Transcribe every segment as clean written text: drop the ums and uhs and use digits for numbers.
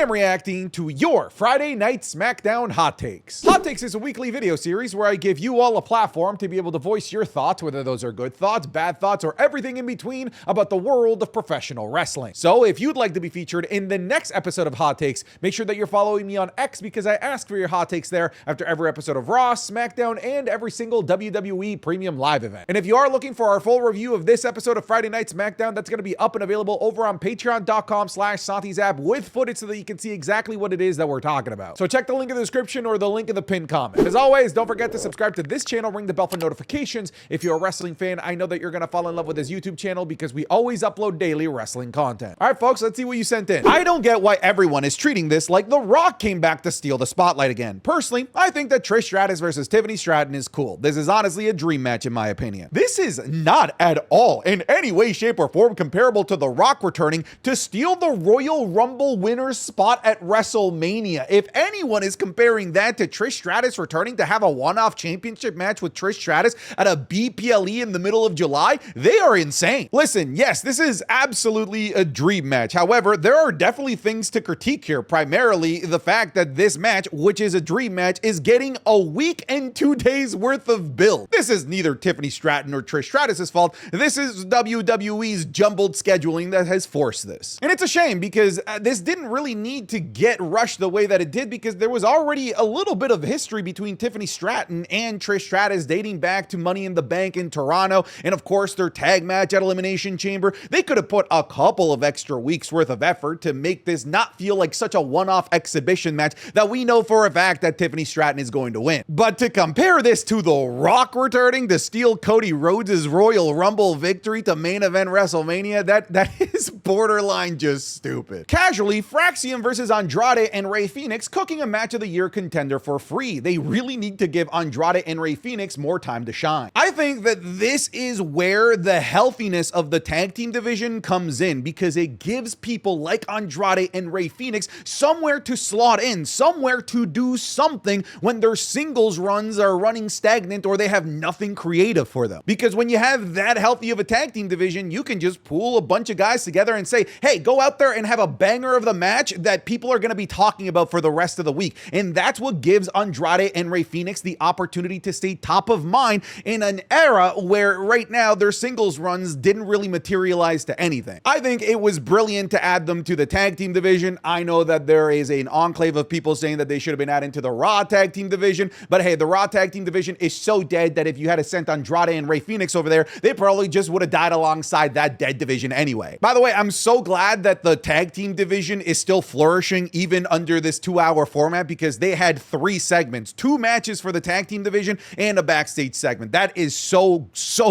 am reacting to your Friday Night Smackdown Hot Takes. Hot Takes is a weekly video series where I give you all a platform to be able to voice your thoughts, whether those are good thoughts, bad thoughts, or everything in between about the world of professional wrestling. So if you'd like to be featured in the next episode of Hot Takes, make sure that you're following me on X because I ask for your hot takes there after every episode of Raw, Smackdown, and every single WWE Premium Live event. And if you are looking for our full review of this episode of Friday Night Smackdown, that's going to be up and available over on patreon.com/SantiZap with footage so that you can see exactly what it is that we're talking about. So check the link in the description or the link in the pinned comment. And as always, don't forget to subscribe to this channel, ring the bell for notifications. If you're a wrestling fan, I know that you're going to fall in love with this YouTube channel because we always upload daily wrestling content. All right, folks, let's see what you sent in. I don't get why everyone is treating this like The Rock came back to steal the spotlight again. Personally, I think that Trish Stratus versus Tiffany Stratton is cool. This is honestly a dream match in my opinion. This is not at all in any way, shape, or form comparable to The Rock returning to steal the Royal Rumble winner's spot at WrestleMania. If anyone is comparing that to Trish Stratus returning to have a one-off championship match with Trish Stratus at a BPLE in the middle of July, they are insane. Listen, yes, this is absolutely a dream match. However, there are definitely things to critique here, primarily the fact that this match, which is a dream match, is getting a week and 2 days worth of build. This is neither Tiffany Stratton or Trish Stratus's fault. This is WWE's jumbled scheduling that has forced this. And it's a shame because this didn't really need to get rushed the way that it did because there was already a little bit of history between Tiffany Stratton and Trish Stratus dating back to Money in the Bank in Toronto and of course their tag match at Elimination Chamber. They could have put a couple of extra weeks worth of effort to make this not feel like such a one-off exhibition match that we know for a fact that Tiffany Stratton is going to win. But to compare this to The Rock returning to steal Cody Rhodes' Royal Rumble victory to main event WrestleMania, that is borderline just stupid. Casually, Fraxiom versus Andrade and Rey Fenix cooking a match of the year contender for free. They really need to give Andrade and Rey Fenix more time to shine. I think that this is where the healthiness of the tag team division comes in because it gives people like Andrade and Rey Fenix somewhere to slot in, somewhere to do something when their singles runs are running stagnant or they have nothing creative for them. Because when you have that healthy of a tag team division, you can just pool a bunch of guys together and say, hey, go out there and have a banger of the match that people are going to be talking about for the rest of the week. And that's what gives Andrade and Rey Fenix the opportunity to stay top of mind in an era where right now their singles runs didn't really materialize to anything. I think it was brilliant to add them to the tag team division. I know that there is an enclave of people saying that they should have been added to the Raw tag team division, but hey, the Raw tag team division is so dead that if you had sent Andrade and Rey Fenix over there, they probably just would have died alongside that dead division anyway. By the way, I'm so glad that the tag team division is still flourishing even under this 2-hour format because they had 3 segments, 2 matches for the tag team division and a backstage segment. That is so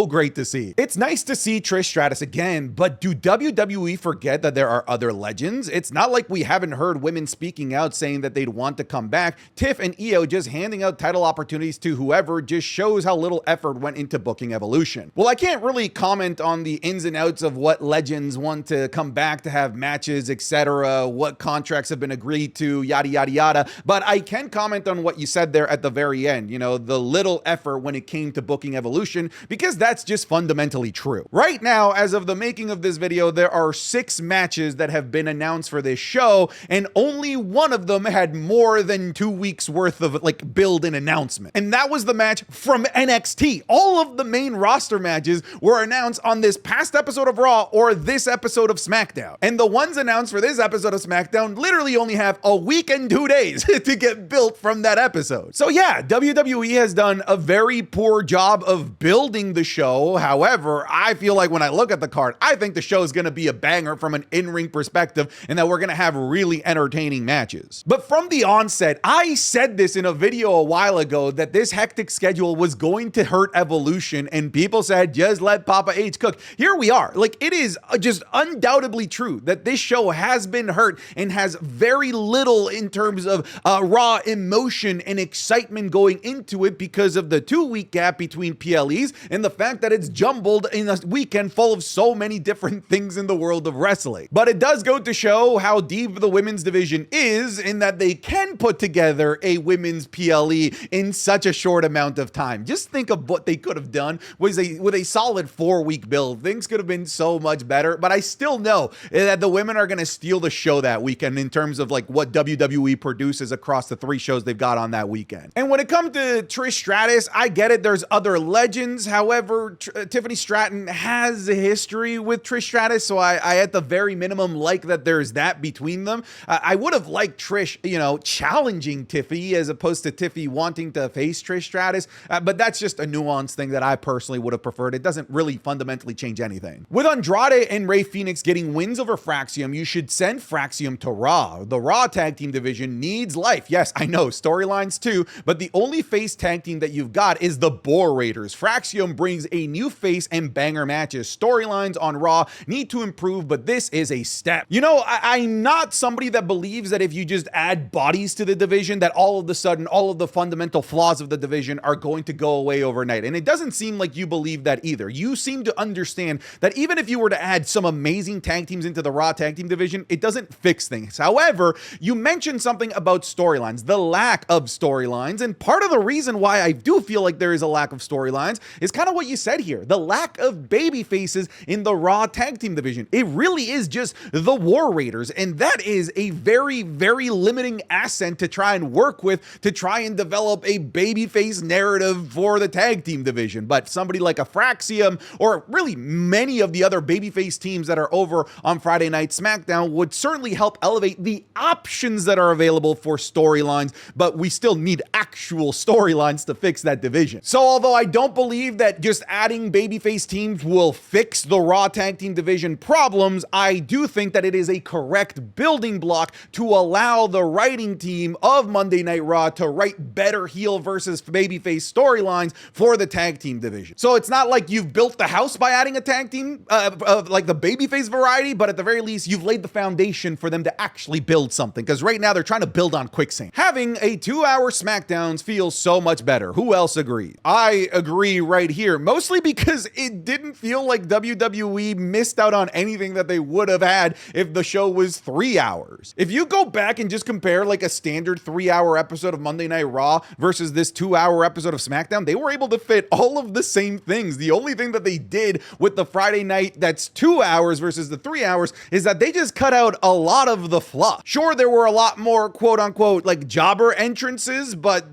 great to see. It's nice to see Trish Stratus again, but do WWE forget that there are other legends? It's not like we haven't heard women speaking out saying that they'd want to come back. Tiff and Io just handing out title opportunities to whoever just shows how little effort went into booking Evolution. Well, I can't really comment on the ins and outs of what legends want to come back to have matches, etc., what contracts have been agreed to, yada, yada, yada. But I can comment on what you said there at the very end, you know, the little effort when it came to booking Evolution, because that's just fundamentally true. Right now, as of the making of this video, there are 6 matches that have been announced for this show, and only one of them had more than 2 weeks worth of like build and announcement. And that was the match from NXT. All of the main roster matches were announced on this past episode of Raw or this episode of Smackdown. And the ones announced for this episode of Smackdown literally only have a week and 2 days to get built from that episode. So yeah, WWE has done a very poor job of building the show. However, I feel like when I look at the card, I think the show is going to be a banger from an in-ring perspective and that we're going to have really entertaining matches. But from the onset, I said this in a video a while ago that this hectic schedule was going to hurt Evolution and people said, just let Papa H cook. Here we are. Like, it is just undoubtedly true that this show has been hurt and has very little in terms of raw emotion and excitement going into it because of the 2-week gap between PLEs and the fact that it's jumbled in a weekend full of so many different things in the world of wrestling. But it does go to show how deep the women's division is in that they can put together a women's PLE in such a short amount of time. Just think of what they could have done with a solid 4-week build. Things could have been so much better, but I still still know that the women are going to steal the show that weekend in terms of like what WWE produces across the 3 shows they've got on that weekend. And when it comes to Trish Stratus, I get it. There's other legends. However, Tiffany Stratton has a history with Trish Stratus, so I at the very minimum like that there's that between them. I would have liked Trish, challenging Tiffy as opposed to Tiffy wanting to face Trish Stratus, but that's just a nuance thing that I personally would have preferred. It doesn't really fundamentally change anything. With Andrade and Rey Fenix getting wins over Fraxiom, you should send Fraxiom to Raw. The Raw tag team division needs life. Yes, I know, storylines too, but the only face tag team that you've got is the Boar Raiders. Fraxiom brings a new face and banger matches. Storylines on Raw need to improve, but this is a step. I'm not somebody that believes that if you just add bodies to the division, that all of a sudden, all of the fundamental flaws of the division are going to go away overnight. And it doesn't seem like you believe that either. You seem to understand that even if you were to add some amazing tag teams into the Raw tag team division, it doesn't fix things. However, you mentioned something about storylines, the lack of storylines. And part of the reason why I do feel like there is a lack of storylines is kind of what you said here, the lack of baby faces in the Raw tag team division. It really is just the War Raiders. And that is a very, very limiting asset to try and work with to try and develop a babyface narrative for the tag team division. But somebody like a Fraxiom or really many of the other babyface teams that are over on Friday Night SmackDown would certainly help elevate the options that are available for storylines, but we still need actual storylines to fix that division. So although I don't believe that just adding babyface teams will fix the Raw tag team division problems, I do think that it is a correct building block to allow the writing team of Monday Night Raw to write better heel versus babyface storylines for the tag team division. So it's not like you've built the house by adding a tag team of like the babyface variety, but at the very least, you've laid the foundation for them to actually build something, because right now they're trying to build on quicksand. Having a 2-hour SmackDowns feels so much better. Who else agrees? I agree right here, mostly because it didn't feel like WWE missed out on anything that they would have had if the show was 3 hours. If you go back and just compare like a standard 3-hour episode of Monday Night Raw versus this 2-hour episode of SmackDown, they were able to fit all of the same things. The only thing that they did with the Friday night that's 2 hours versus the 3 hours is that they just cut out a lot of the fluff. Sure, there were a lot more quote unquote like jobber entrances, but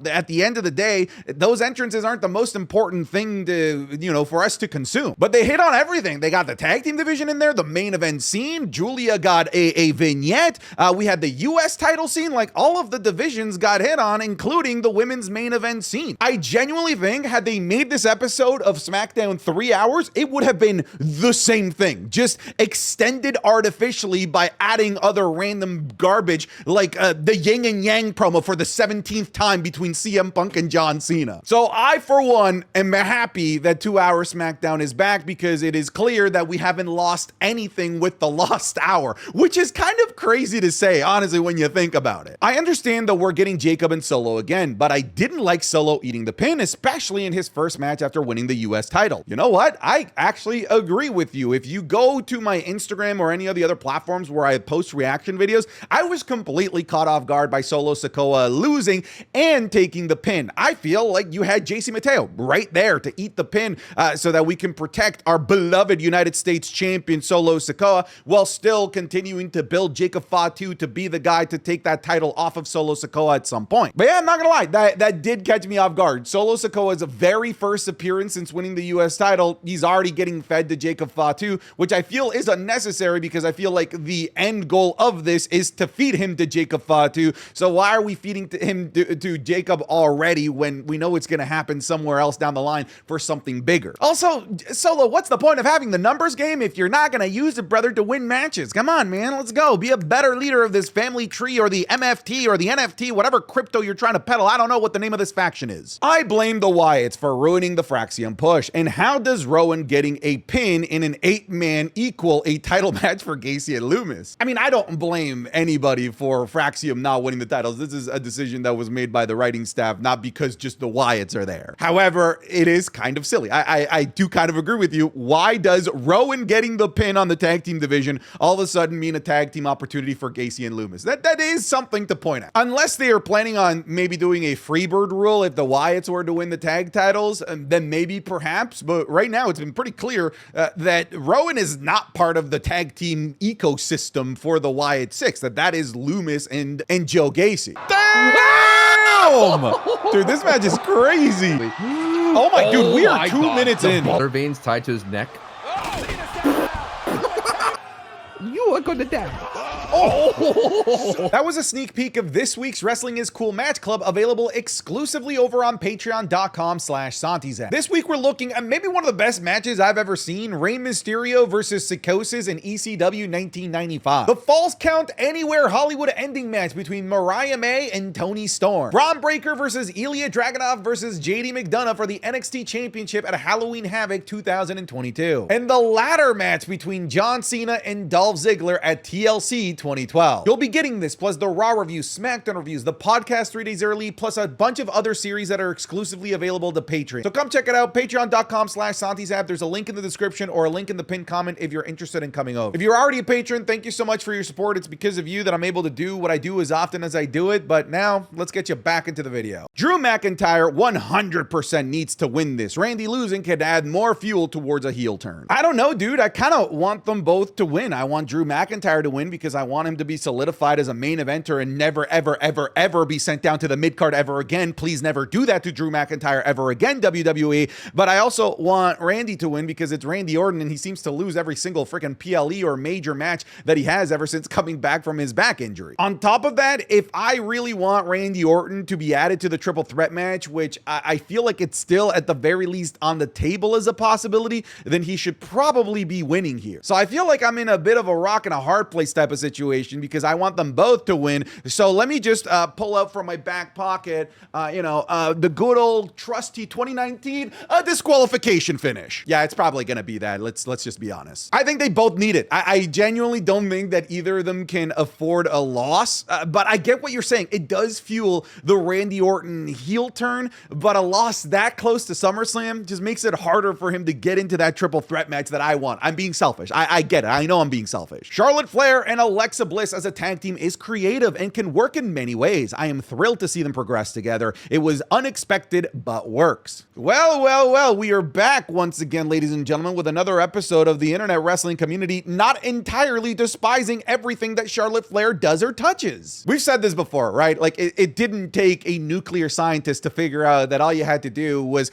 at the end of the day, those entrances aren't the most important thing to, for us to consume. But they hit on everything. They got the tag team division in there, the main event scene. Giulia got a vignette. We had the US title scene. Like all of the divisions got hit on, including the women's main event scene. I genuinely think had they made this episode of SmackDown 3 hours, it would have been the same thing, just extended artificially by adding other random garbage like the yin and yang promo for the 17th time between CM Punk and John Cena. So I, for one, am happy that 2-hour SmackDown is back, because it is clear that we haven't lost anything with the lost hour, which is kind of crazy to say, honestly, when you think about it. I understand that we're getting Jacob and Solo again, but I didn't like Solo eating the pin, especially in his first match after winning the US title. You know what? I actually agree with you. If you go to my Instagram or any of the other platforms where I post reaction videos, I was completely caught off guard by Solo Sakoa losing and taking the pin. I feel like you had JC Mateo right there to eat the pin so that we can protect our beloved United States champion Solo Sakoa while still continuing to build Jacob Fatu to be the guy to take that title off of Solo Sakoa at some point. But yeah, I'm not gonna lie, that did catch me off guard. Solo Sikoa's very first appearance since winning the US title, he's already getting fed to Jacob Fatu, which I feel is unnecessary, because I feel like the end goal of this is to feed him to Jacob Fatu. So why are we feeding him to Jacob already when we know it's going to happen somewhere else down the line for something bigger? Also, Solo, what's the point of having the numbers game if you're not going to use it, brother, to win matches? Come on, man, let's go. Be a better leader of this family tree or the MFT or the NFT, whatever crypto you're trying to peddle. I don't know what the name of this faction is. I blame the Wyatts for ruining the Fraxiom push. And how does Rowan getting a pin in an 8-man equal a title match for Gacy and Loomis? I mean, I don't blame anybody for Fraxiom not winning the titles. This is a decision that was made by the writing staff, not because just the Wyatts are there. However, it is kind of silly. I do kind of agree with you. Why does Rowan getting the pin on the tag team division all of a sudden mean a tag team opportunity for Gacy and Loomis? That is something to point out. Unless they are planning on maybe doing a freebird rule if the Wyatts were to win the tag titles, then maybe perhaps. But right now it's been pretty clear that Rowan is is not part of the tag team ecosystem for the Wyatt Six. That is Loomis and Joe Gacy. Damn! Dude, this match is crazy. Oh my, dude, we are 2 minutes in. Water veins tied to his neck. You are gonna die. Oh! That was a sneak peek of this week's Wrestling is Cool Match Club, available exclusively over on patreon.com/SantiZap. This week we're looking at maybe one of the best matches I've ever seen, Rey Mysterio versus Sakoa in ECW 1995. The Falls Count Anywhere Hollywood ending match between Mariah May and Toni Storm. Braun Breaker versus Ilya Dragunov versus JD McDonough for the NXT Championship at Halloween Havoc 2022. And the ladder match between John Cena and Dolph Ziggler at TLC 2012. You'll be getting this, plus the Raw reviews, Smackdown reviews, the podcast 3 days early, plus a bunch of other series that are exclusively available to Patreon. So come check it out, patreon.com/SantiZap. There's a link in the description or a link in the pinned comment if you're interested in coming over. If you're already a patron, thank you so much for your support. It's because of you that I'm able to do what I do as often as I do it. But now, let's get you back into the video. Drew McIntyre 100% needs to win this. Randy losing could add more fuel towards a heel turn. I don't know, dude. I kind of want them both to win. I want Drew McIntyre to win because I want him to be solidified as a main eventer and never, ever, ever, ever be sent down to the mid-card ever again. Please never do that to Drew McIntyre ever again, WWE. But I also want Randy to win because it's Randy Orton, and he seems to lose every single freaking PLE or major match that he has ever since coming back from his back injury. On top of that, if I really want Randy Orton to be added to the triple threat match, which I feel like it's still at the very least on the table as a possibility, then he should probably be winning here. So I feel like I'm in a bit of a rock and a hard place type of situation because I want them both to win. So let me just pull out from my back pocket, the good old trusty 2019 disqualification finish. Yeah, it's probably going to be that. Let's just be honest. I think they both need it. I genuinely don't think that either of them can afford a loss, but I get what you're saying. It does fuel the Randy Orton heel turn, but a loss that close to SummerSlam just makes it harder for him to get into that triple threat match that I want. I'm being selfish. I get it. I know I'm being selfish. Charlotte Flair and Alexa Bliss as a tag team is creative and can work in many ways. I am thrilled to see them progress together. It was unexpected, but works. Well, we are back once again, ladies and gentlemen, with another episode of the internet wrestling community not entirely despising everything that Charlotte Flair does or touches. We've said this before, right? Like, it didn't take a nuclear scientist to figure out that all you had to do was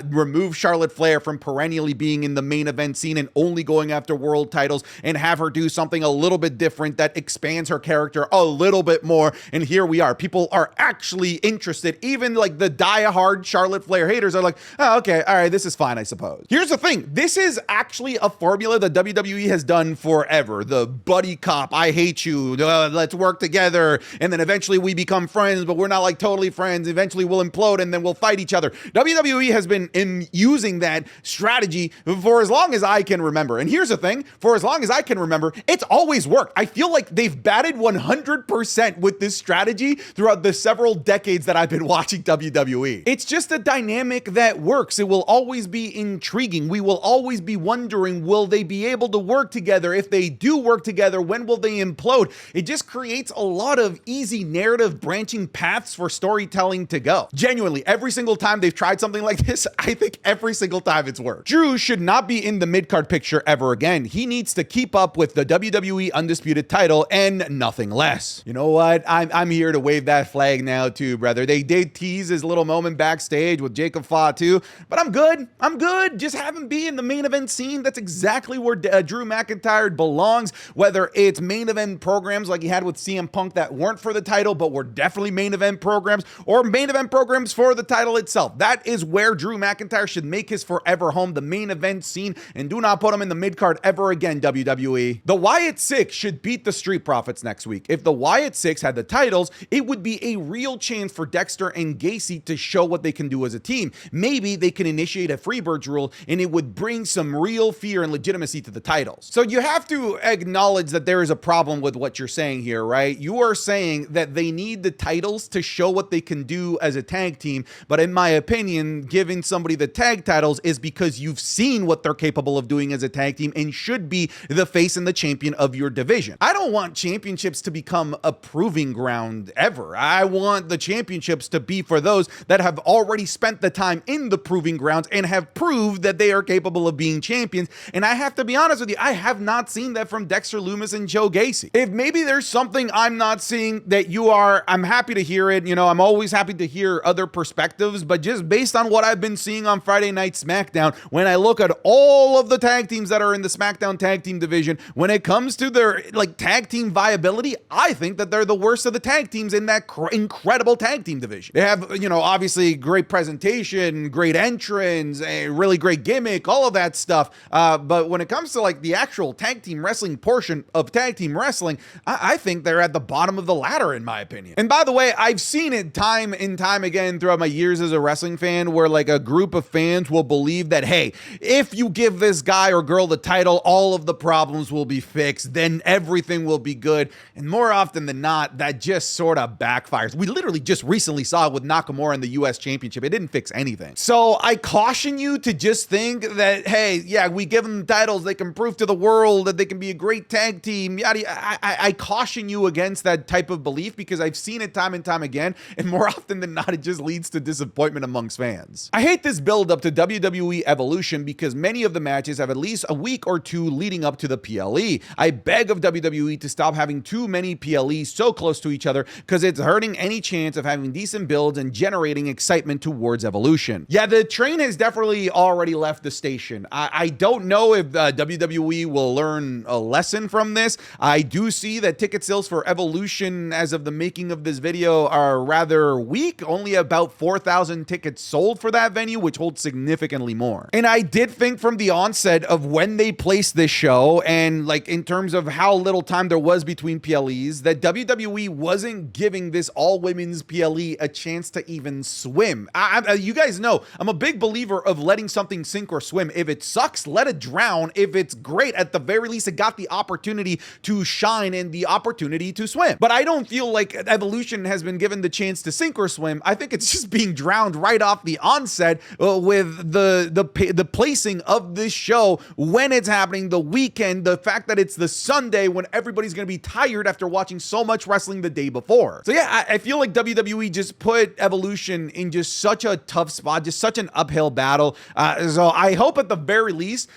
remove Charlotte Flair from perennially being in the main event scene and only going after world titles and have her do something a little bit different that expands her character a little bit more. And here we are. People are actually interested. Even like the die-hard Charlotte Flair haters are like, oh, okay, all right, this is fine, I suppose. Here's the thing. This is actually a formula that WWE has done forever. The buddy cop, I hate you, let's work together, and then eventually we become friends, but we're not like totally friends. Eventually we'll implode and then we'll fight each other. WWE has been using that strategy for as long as I can remember. And here's the thing, for as long as I can remember, it's always worked. I feel like they've batted 100% with this strategy throughout the several decades that I've been watching WWE. It's just a dynamic that works. It will always be intriguing. We will always be wondering, will they be able to work together? If they do work together, when will they implode? It just creates a lot of easy narrative branching paths for storytelling to go. Genuinely, every single time they've tried something like this, I think every single time it's worked. Drew should not be in the mid-card picture ever again. He needs to keep up with the WWE Undisputed title and nothing less. You know what? I'm here to wave that flag now too, brother. They did tease his little moment backstage with Jacob Fatu, but I'm good. I'm good. Just have him be in the main event scene. That's exactly where Drew McIntyre belongs, whether it's main event programs like he had with CM Punk that weren't for the title, but were definitely main event programs, or main event programs for the title itself. That is where Drew McIntyre should make his forever home, the main event scene, and do not put him in the mid-card ever again, WWE. The Wyatt Six should beat the Street Profits next week. If the Wyatt Six had the titles, it would be a real chance for Dexter and Gacy to show what they can do as a team. Maybe they can initiate a Freebirds rule and it would bring some real fear and legitimacy to the titles. So you have to acknowledge that there is a problem with what you're saying here, right? You are saying that they need the titles to show what they can do as a tag team, but in my opinion, giving somebody the tag titles is because you've seen what they're capable of doing as a tag team and should be the face and the champion of your division. I don't want championships to become a proving ground ever. I want the championships to be for those that have already spent the time in the proving grounds and have proved that they are capable of being champions. And I have to be honest with you, I have not seen that from Dexter Lumis and Joe Gacy. If maybe there's something I'm not seeing that you are, I'm happy to hear it. You know, I'm always happy to hear other perspectives, but just based on what I've been seeing on Friday Night SmackDown, when I look at all of the tag teams that are in the SmackDown tag team division, when it comes to their like tag team viability, I think that they're the worst of the tag teams in that incredible tag team division. They have, you know, obviously great presentation, great entrance, a really great gimmick, all of that stuff. But when it comes to like the actual tag team wrestling portion of tag team wrestling, I think they're at the bottom of the ladder in my opinion. And by the way, I've seen it time and time again throughout my years as a wrestling fan where like a group of fans will believe that, hey, if you give this guy or girl the title, all of the problems will be fixed, then everything will be good. And more often than not, that just sort of backfires. We literally just recently saw it with Nakamura in the US Championship. It didn't fix anything. So I caution you to just think that, hey, yeah, we give them titles, they can prove to the world that they can be a great tag team. I caution you against that type of belief because I've seen it time and time again, and more often than not, it just leads to disappointment amongst fans. I hate this build up to WWE Evolution because many of the matches have at least a week or two leading up to the PLE. I beg of WWE to stop having too many PLEs so close to each other because it's hurting any chance of having decent builds and generating excitement towards Evolution. Yeah, the train has definitely already left the station. I don't know if WWE will learn a lesson from this. I do see that ticket sales for Evolution as of the making of this video are rather weak. Only about 4,000 tickets sold for that venue, which holds significantly more. And I did think from the onset of when they placed this show and like in terms of how little time there was between PLEs that WWE wasn't giving this all women's PLE a chance to even swim. You guys know I'm a big believer of letting something sink or swim. If it sucks, let it drown. If it's great, at the very least, it got the opportunity to shine and the opportunity to swim. But I don't feel like Evolution has been given the chance to sink or swim. I think it's just being drowned right off the onset with the placing of this show when it's happening, the weekend, the fact that it's the Sunday when everybody's going to be tired after watching so much wrestling the day before. So yeah, I feel like WWE just put Evolution in just such a tough spot, just such an uphill battle. So I hope at the very least,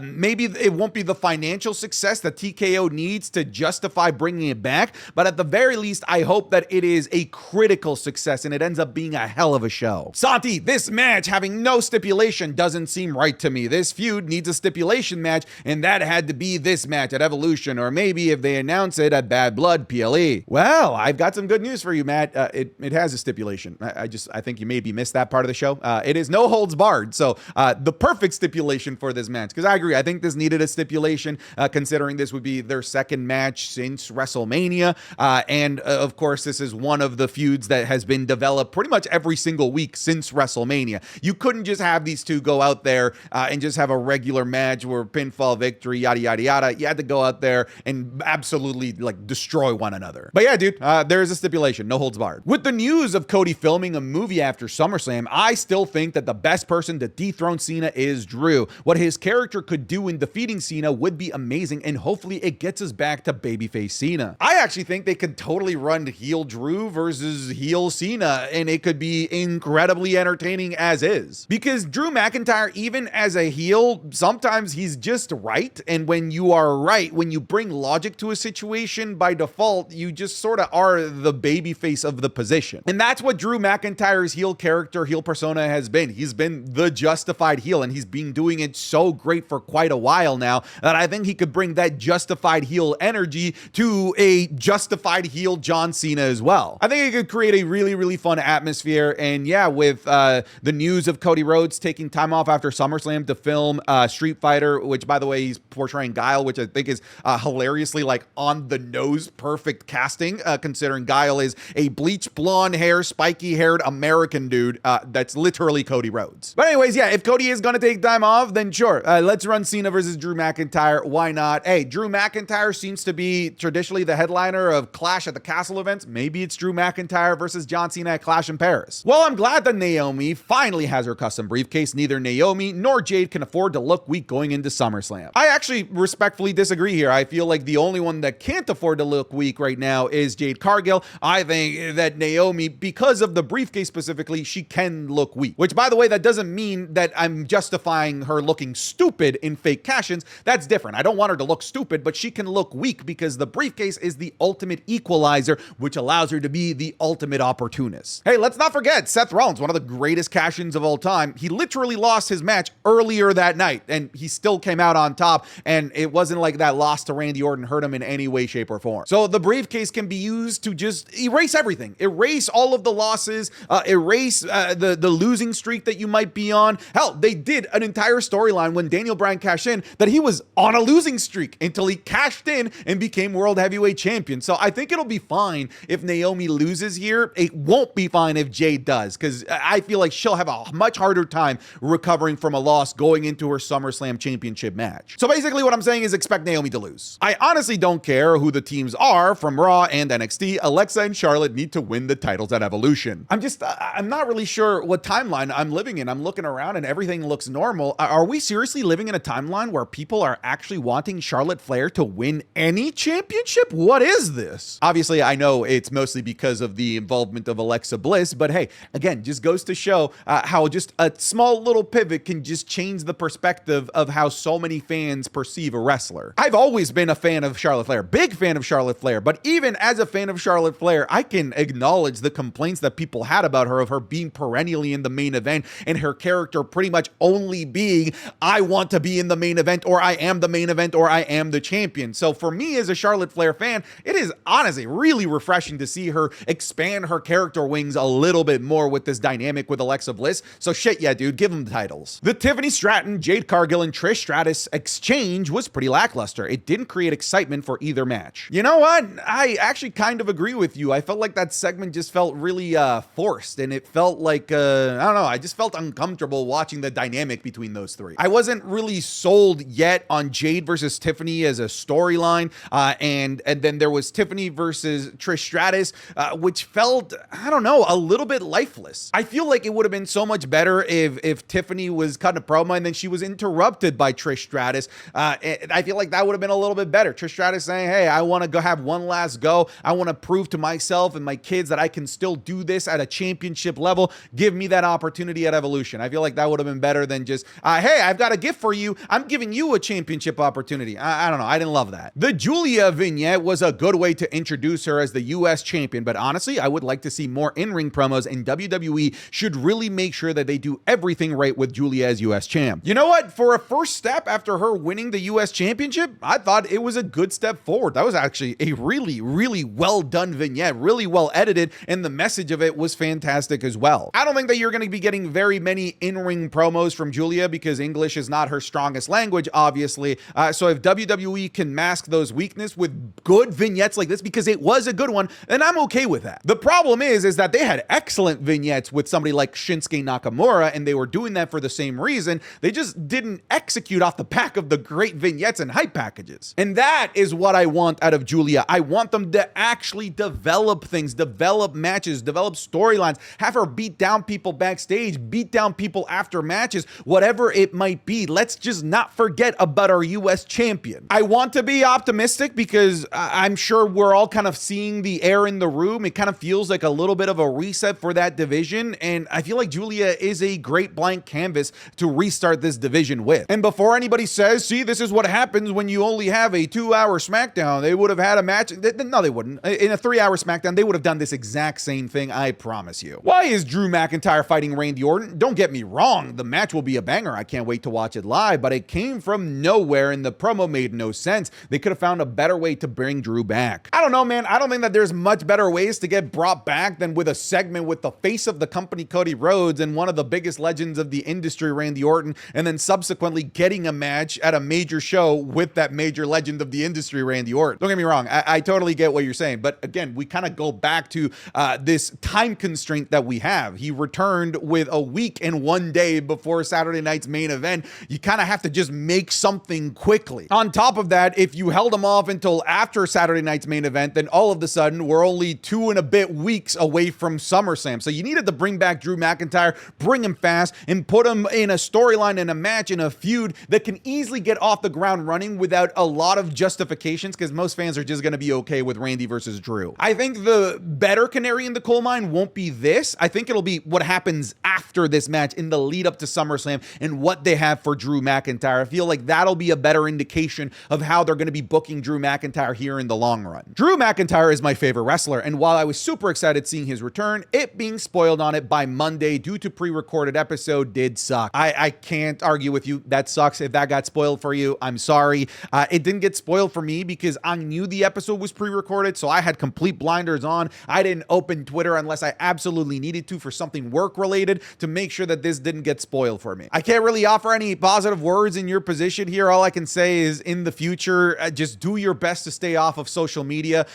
maybe it won't be the financial success that TKO needs to justify bringing it back, but at the very least, I hope that it is a critical success and it ends up being a hell of a show. Santi, this match having no stipulation doesn't seem right to me. This feud needs a stipulation match, and that had to be this match at Evolution, or maybe if they announce it at Bad Blood PLE. Well, I've got some good news for you, Matt. It has a stipulation. I think you maybe missed that part of the show. It is no holds barred, so the perfect stipulation for this match, because I agree, I think this needed a stipulation, considering this would be their second match since WrestleMania, and of course, this is one of the feuds that has been developed pretty much every single week since WrestleMania. You couldn't just have these two go out there and just have a regular match where pinfall victory, yada, yada, yada. You had to go out there and absolutely like destroy one another. But yeah, dude, there is a stipulation, no holds barred. With the news of Cody filming a movie after SummerSlam, I still think that the best person to dethrone Cena is Drew. What his character could do in defeating Cena would be amazing, and hopefully it gets us back to babyface Cena. I actually think they could totally run heel Drew versus heel Cena, and it could be incredibly entertaining as is. Because Drew McIntyre, even as a heel, sometimes he's just right, and when you are right, when you bring logic to a situation, by default, you just sort of are the babyface of the position. And that's what Drew McIntyre's heel character, heel persona has been. He's been the justified heel, and he's been doing it so great for quite a while now that I think he could bring that justified heel energy to a justified heel John Cena as well. I think it could create a really, really fun atmosphere. And yeah, with the news of Cody Rhodes taking time off after SummerSlam to film Street Fighter, which by the way, he's portraying Guile, which I think is hilariously like on the nose perfect casting, considering Guile is a bleach blonde hair, spiky haired American dude that's literally Cody Rhodes. But anyways, yeah, if Cody is going to take time off, then sure, let's run Cena versus Drew McIntyre. Why not? Hey, Drew McIntyre seems to be traditionally the headliner of Clash at the Castle events. Maybe it's Drew McIntyre versus John Cena at Clash in Paris. Well, I'm glad that Naomi finally has her custom briefcase. Neither Naomi nor Jade can afford to look weak going into SummerSlam. I actually respectfully disagree here. I feel like the only one that can't afford to look weak right now is Jade Cargill. I think that Naomi, because of the briefcase specifically, she can look weak. Which, by the way, that doesn't mean that I'm justifying her looking stupid in fake cash-ins. That's different. I don't want her to look stupid, but she can look weak because the briefcase is the ultimate equalizer, which allows her to be the ultimate opportunist. Hey, let's not forget Seth Rollins, one of the greatest cash-ins of all time. He literally lost his match earlier that night, and he still came out on top, and it wasn't like that loss to Randy Orton hurt him in any way, shape, or form. So the briefcase can be used to just erase everything. Erase all of the losses, erase the losing streak that you might be on. Hell, they did an entire storyline when Daniel Bryan cashed in that he was on a losing streak until he cashed in and became World Heavyweight Champion. So I think it'll be fine if Naomi loses here. It won't be fine if Jade does, because I feel like she'll have a much harder time recovering from a loss going into her SummerSlam Championship match. So basically what I'm saying is expect Naomi to lose. I honestly don't care who the teams are from Raw and NXT. Alexa and Charlotte need to win the titles at Evolution. I'm not really sure what timeline I'm living in. I'm looking around and everything looks normal. Are we seriously living in a timeline where people are actually wanting Charlotte Flair to win any championship? What is this? Obviously, I know it's mostly because of the involvement of Alexa Bliss, but hey, again, just goes to show how just a small little pivot can just change the perspective of how so many fans perceive a wrestler. I've always been a fan of Charlotte Flair, big fan of Charlotte Flair, but even as a fan of Charlotte Flair, I can acknowledge the complaints that people had about her, of her being perennially in the main event and her character pretty much only being, I want to be in the main event, or I am the main event, or I am the champion. So for me as a Charlotte Flair fan, it is honestly really refreshing to see her expand her character wings a little bit more with this dynamic with Alexa Bliss. So shit, yeah, dude, give them the titles. The Tiffany Stratton, Jade Cargill, and Trish Stratus exchange was pretty lackluster. It didn't create excitement for either match. You know what? I actually kind of agree with you. I felt like that segment just felt really forced, and it felt like, I don't know, I just felt uncomfortable watching the dynamic between those three. I wasn't really sold yet on Jade versus Tiffany as a storyline, and then there was Tiffany versus Trish Stratus, which felt, I don't know, a little bit lifeless. I feel like it would have been so much better if Tiffany was cutting a promo and then she was interrupted by Trish Stratus. I feel like that would have been a little bit better. Trish Stratus saying, hey, I want to go have one last go. I want to prove to myself and my kids that I can still do this at a championship level. Give me that opportunity at Evolution. I feel like that would have been better than just, hey, I've got a gift for you. I'm giving you a championship opportunity. I don't know. I didn't love that. The Giulia vignette was a good way to introduce her as the US champion, but honestly, I would like to see more in-ring promos, and WWE should really make sure that they do everything right with Giulia as US champ. You know what? For a first step after her winning the US championship, I thought it was a good step forward. That was actually a really, really well done vignette, really well edited, and the message of it was fantastic as well. I don't think that you're going to be getting very many in-ring promos from Giulia because English is not her strongest language, obviously. So if WWE can mask those weaknesses with good vignettes like this, because it was a good one, then I'm okay with that. The problem is that they had excellent vignettes with somebody like Shinsuke Nakamura, and they were doing that for the same reason. They just didn't execute off the back of the great vignettes and hype packages. And that is what I want out of Giulia. I want them to actually develop things, develop matches, develop storylines, have her beat down people backstage, beat down people after matches, whatever it might be. Let's just not forget about our US champion. I want to be optimistic because I'm sure we're all kind of seeing the air in the room. It kind of feels like a little bit of a reset for that division, and I feel like Giulia is a great blank canvas to restart this division with. And before anybody says, see, this is what happens when you only have a 2-hour SmackDown, they would have had a match. No, they wouldn't. In a 3-hour SmackDown, they would have done this exact same thing, I promise you. Why is Drew McIntyre fighting Randy Orton? Don't get me wrong, the match will be a banger. I can't wait to watch it live, but it came from nowhere and the promo made no sense. They could have found a better way to bring Drew back. I don't know, man. I don't think that there's much better ways to get brought back than with a segment with the face of the company, Cody Rhodes, and one of the biggest legends of the industry, Randy Orton, and then subsequently getting a match at a major show with that major legend of the industry, Randy Orton. Don't get me wrong. I totally get what you're saying, but again, we kind of go back to this time constraint that we have. He returned with a week and 1 day before Saturday night's main event. You kind of have to just make something quickly. On top of that, if you held him off until after Saturday night's main event, then all of a sudden we're only 2 and a bit weeks away from SummerSlam. So you needed to bring back Drew McIntyre, bring him fast, and put him in a storyline, in a match, in a feud that can easily get off the ground running without a lot of justification justifications because most fans are just going to be okay with Randy versus Drew. I think the better canary in the coal mine won't be this. I think it'll be what happens after this match in the lead up to SummerSlam and what they have for Drew McIntyre. I feel like that'll be a better indication of how they're going to be booking Drew McIntyre here in the long run. Drew McIntyre is my favorite wrestler, and while I was super excited seeing his return, it being spoiled on it by Monday due to pre-recorded episode did suck. I can't argue with you. That sucks. If that got spoiled for you, I'm sorry. It didn't get spoiled for me because I knew the episode was pre-recorded, so I had complete blinders on. I didn't open Twitter unless I absolutely needed to for something work-related to make sure that this didn't get spoiled for me. I can't really offer any positive words in your position here. All I can say is in the future, just do your best to stay off of social media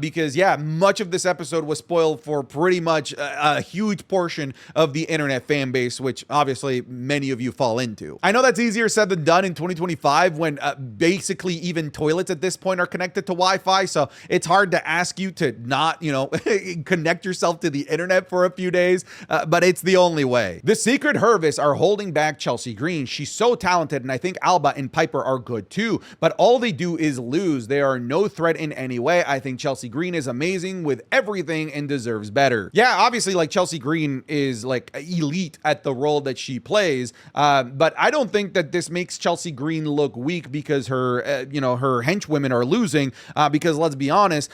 because, yeah, much of this episode was spoiled for pretty much a huge portion of the internet fan base, which obviously many of you fall into. I know that's easier said than done in 2025 when basically even toilets at this point are connected to Wi-Fi, so it's hard to ask you to not, connect yourself to the internet for a few days, but it's the only way. The Secret Hervis are holding back Chelsea Green. She's so talented, and I think Alba and Piper are good too, but all they do is lose. They are no threat in any way. I think Chelsea Green is amazing with everything and deserves better. Yeah, obviously, like, Chelsea Green is like elite at the role that she plays, but I don't think that this makes Chelsea Green look weak because her henchwomen are losing, because let's be honest,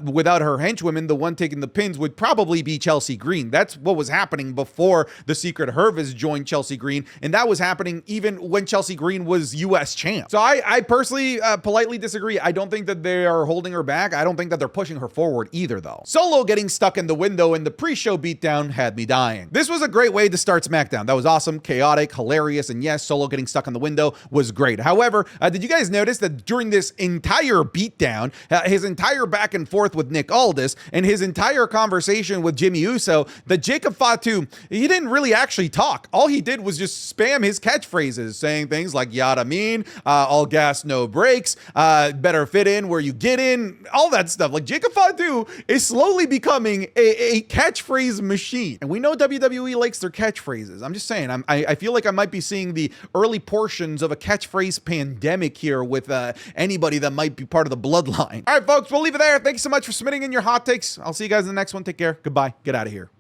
without her henchwomen, the one taking the pins would probably be Chelsea Green. That's what was happening before the Secret Hervis joined Chelsea Green, and that was happening even when Chelsea Green was US champ. So I personally politely disagree. I don't think that they are holding her back. I don't think that they're pushing her forward either, though. Solo getting stuck in the window in the pre-show beatdown had me dying. This was a great way to start SmackDown. That was awesome, chaotic, hilarious, and yes, Solo getting stuck in the window was great. However, did you guys notice that during this entire beatdown, his entire back and forth with Nick Aldis and his entire conversation with Jimmy Uso, that Jacob Fatu, he didn't really actually talk. All he did was just spam his catchphrases, saying things like yada mean, all gas, no brakes, better fit in where you get in, all that stuff. Like, Jacob Fatu is slowly becoming a catchphrase machine. And we know WWE likes their catchphrases. I'm just saying, I feel like I might be seeing the early portions of a catchphrase pandemic here with anybody that might be part of the bloodline. All right, folks, we'll leave it there. Thank you so much for submitting in your hot takes. I'll see you guys in the next one. Take care. Goodbye. Get out of here.